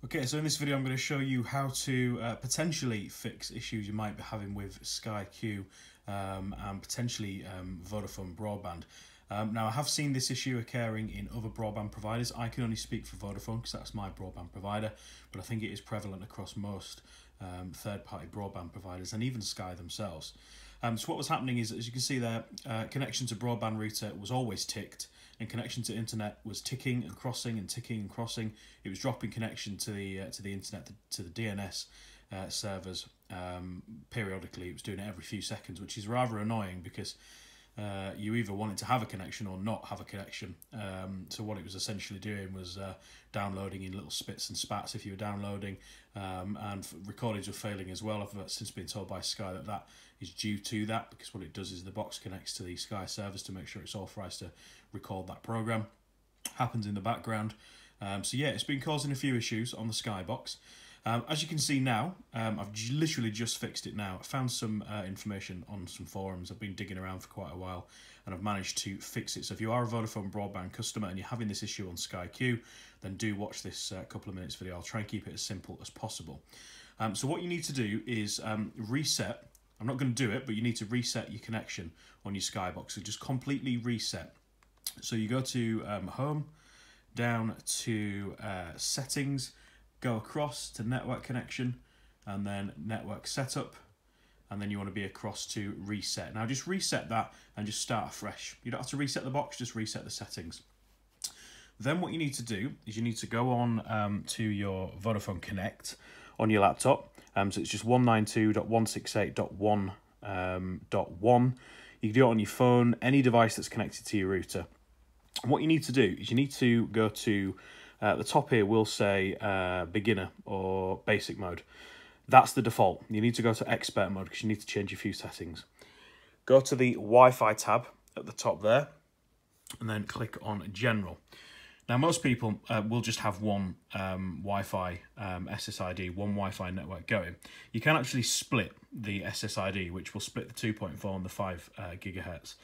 Okay, so in this video I'm going to show you how to potentially fix issues you might be having with Sky Q and potentially Vodafone broadband. Now I have seen this issue occurring in other broadband providers. I can only speak for Vodafone because that's my broadband provider, but I think it is prevalent across most third-party broadband providers and even Sky themselves. So what was happening is, as you can see there, connection to broadband router was always ticked, and connection to internet was ticking and crossing and ticking and crossing. It was dropping connection to the internet, to the DNS servers periodically. It was doing it every few seconds, which is rather annoying because you either wanted to have a connection or not have a connection. So what it was essentially doing was downloading in little spits and spats if you were downloading, and recordings were failing as well. I've since been told by Sky that that is due to that, because what it does is the box connects to the Sky servers to make sure it's authorized to record that program. Happens in the background. So yeah, it's been causing a few issues on the Sky box. As you can see now, I've literally just fixed it now. I found some information on some forums. I've been digging around for quite a while and I've managed to fix it. So if you are a Vodafone broadband customer and you're having this issue on Sky Q, then do watch this couple of minutes video. I'll try and keep it as simple as possible. So what you need to do is reset. I'm not going to do it, but you need to reset your connection on your Sky box. So just completely reset. So you go to Home, down to Settings, go across to Network Connection, and then Network Setup, and then you want to be across to Reset. Now just reset that and just start afresh. You don't have to reset the box, just reset the settings. Then what you need to do is you need to go on to your Vodafone Connect on your laptop. So it's just 192.168.1.1. You can do it on your phone, any device that's connected to your router. And what you need to do is you need to go to the top here will say beginner or basic mode. That's the default. You need to go to expert mode because you need to change a few settings. Go to the Wi-Fi tab at the top there and then click on general. Now most people will just have one Wi-Fi SSID, one Wi-Fi network going. You can actually split the SSID, which will split the 2.4 and the 5 gigahertz.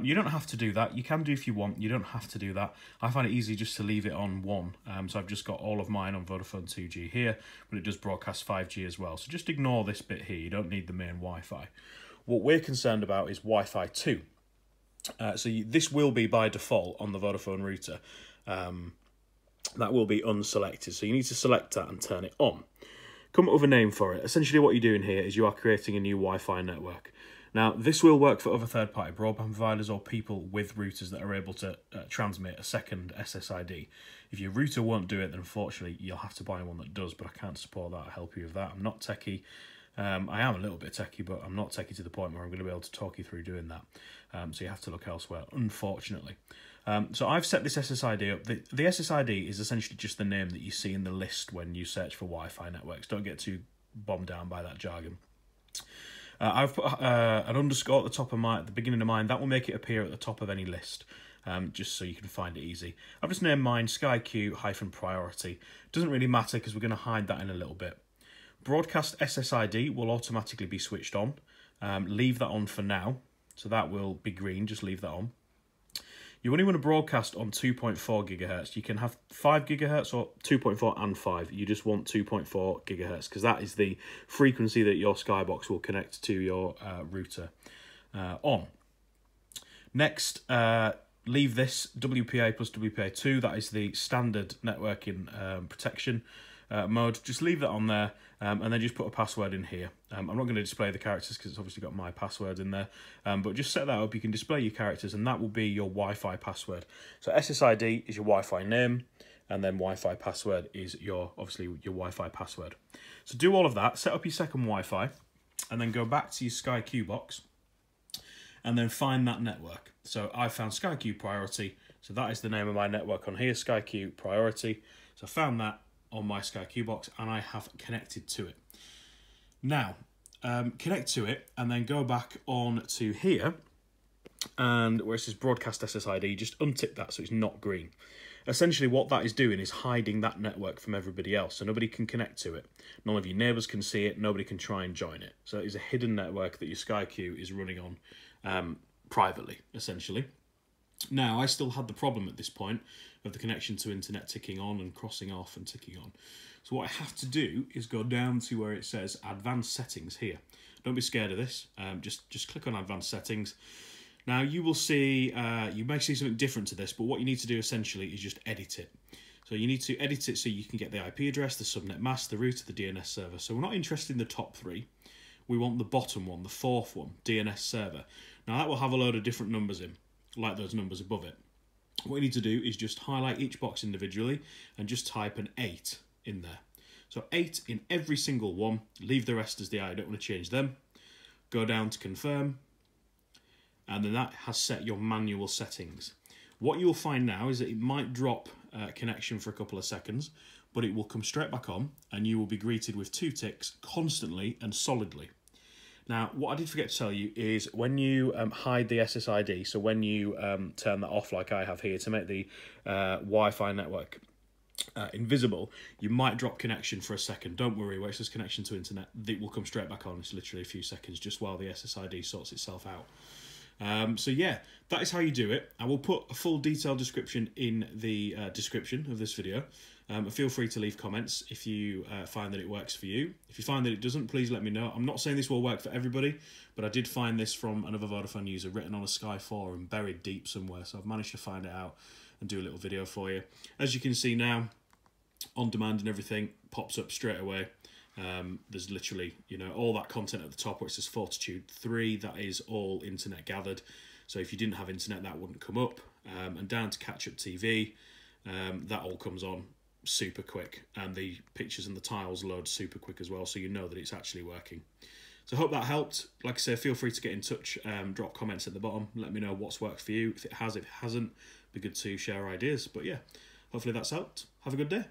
You don't have to do that. You can do if you want. You don't have to do that. I find it easy just to leave it on one. So I've just got all of mine on Vodafone 2G here, but it does broadcast 5G as well. So just ignore this bit here. You don't need the main Wi-Fi. What we're concerned about is Wi-Fi 2. This will be by default on the Vodafone router. That will be unselected. So you need to select that and turn it on. Come up with a name for it. Essentially what you're doing here is you are creating a new Wi-Fi network. Now, this will work for other third-party broadband providers or people with routers that are able to transmit a second SSID. If your router won't do it, then unfortunately you'll have to buy one that does, but I can't support that or help you with that. I'm not techie. I am a little bit techie, but I'm not techie to the point where I'm going to be able to talk you through doing that. So you have to look elsewhere, unfortunately. So I've set this SSID up. The SSID is essentially just the name that you see in the list when you search for Wi-Fi networks. Don't get too bogged down by that jargon. I've put an underscore at the top of the beginning of mine. That will make it appear at the top of any list, just so you can find it easy. I've just named mine SkyQ-priority. Doesn't really matter because we're going to hide that in a little bit. Broadcast SSID will automatically be switched on. Leave that on for now. So that will be green, just leave that on. You only want to broadcast on 2.4 gigahertz. You can have 5 gigahertz or 2.4 and 5. You just want 2.4 gigahertz because that is the frequency that your Skybox will connect to your router on. Next, leave this WPA plus WPA2. That is the standard networking protection mode. Just leave that on there and then just put a password in here. I'm not going to display the characters because it's obviously got my password in there, but just set that up. You can display your characters and that will be your Wi-Fi password. So SSID is your Wi-Fi name and then Wi-Fi password is obviously your Wi-Fi password. So do all of that, set up your second Wi-Fi and then go back to your Sky Q box and then find that network. So I found Sky Q Priority, so that is the name of my network on here, Sky Q Priority. So I found that on my Sky Q box and I have connected to it. Now, connect to it and then go back on to here and where it says broadcast SSID, just untick that so it's not green. Essentially what that is doing is hiding that network from everybody else so nobody can connect to it. None of your neighbours can see it, nobody can try and join it. So it is a hidden network that your Sky Q is running on privately, essentially. Now, I still had the problem at this point of the connection to internet ticking on and crossing off and ticking on. So what I have to do is go down to where it says Advanced Settings here. Don't be scared of this. Just click on Advanced Settings. Now, you will see, you may see something different to this, but what you need to do essentially is just edit it. So you need to edit it so you can get the IP address, the subnet mask, the route of the DNS server. So we're not interested in the top three. We want the bottom one, the fourth one, DNS server. Now, that will have a load of different numbers in, like those numbers above it. What you need to do is just highlight each box individually and just type an 8 in there. So 8 in every single one. Leave the rest as they are. I don't want to change them. Go down to confirm. And then that has set your manual settings. What you'll find now is that it might drop connection for a couple of seconds, but it will come straight back on and you will be greeted with 2 ticks constantly and solidly. Now, what I did forget to tell you is when you hide the SSID, so when you turn that off like I have here to make the Wi-Fi network invisible, you might drop connection for a second. Don't worry, where it says connection to internet, it will come straight back on. It's literally a few seconds just while the SSID sorts itself out. So yeah, that is how you do it. I will put a full detailed description in the description of this video. Feel free to leave comments if you find that it works for you. If you find that it doesn't, please let me know. I'm not saying this will work for everybody, but I did find this from another Vodafone user written on a Sky forum buried deep somewhere, so I've managed to find it out and do a little video for you. As you can see now, on demand and everything pops up straight away. There's literally, you know, all that content at the top where it says Fortitude 3, that is all internet gathered. So if you didn't have internet, that wouldn't come up. And down to Catch Up TV, that all comes on super quick. And the pictures and the tiles load super quick as well, so you know that it's actually working. So I hope that helped. Like I say, feel free to get in touch, drop comments at the bottom, let me know what's worked for you. If it has, if it hasn't, be good to share ideas. But yeah, hopefully that's helped. Have a good day.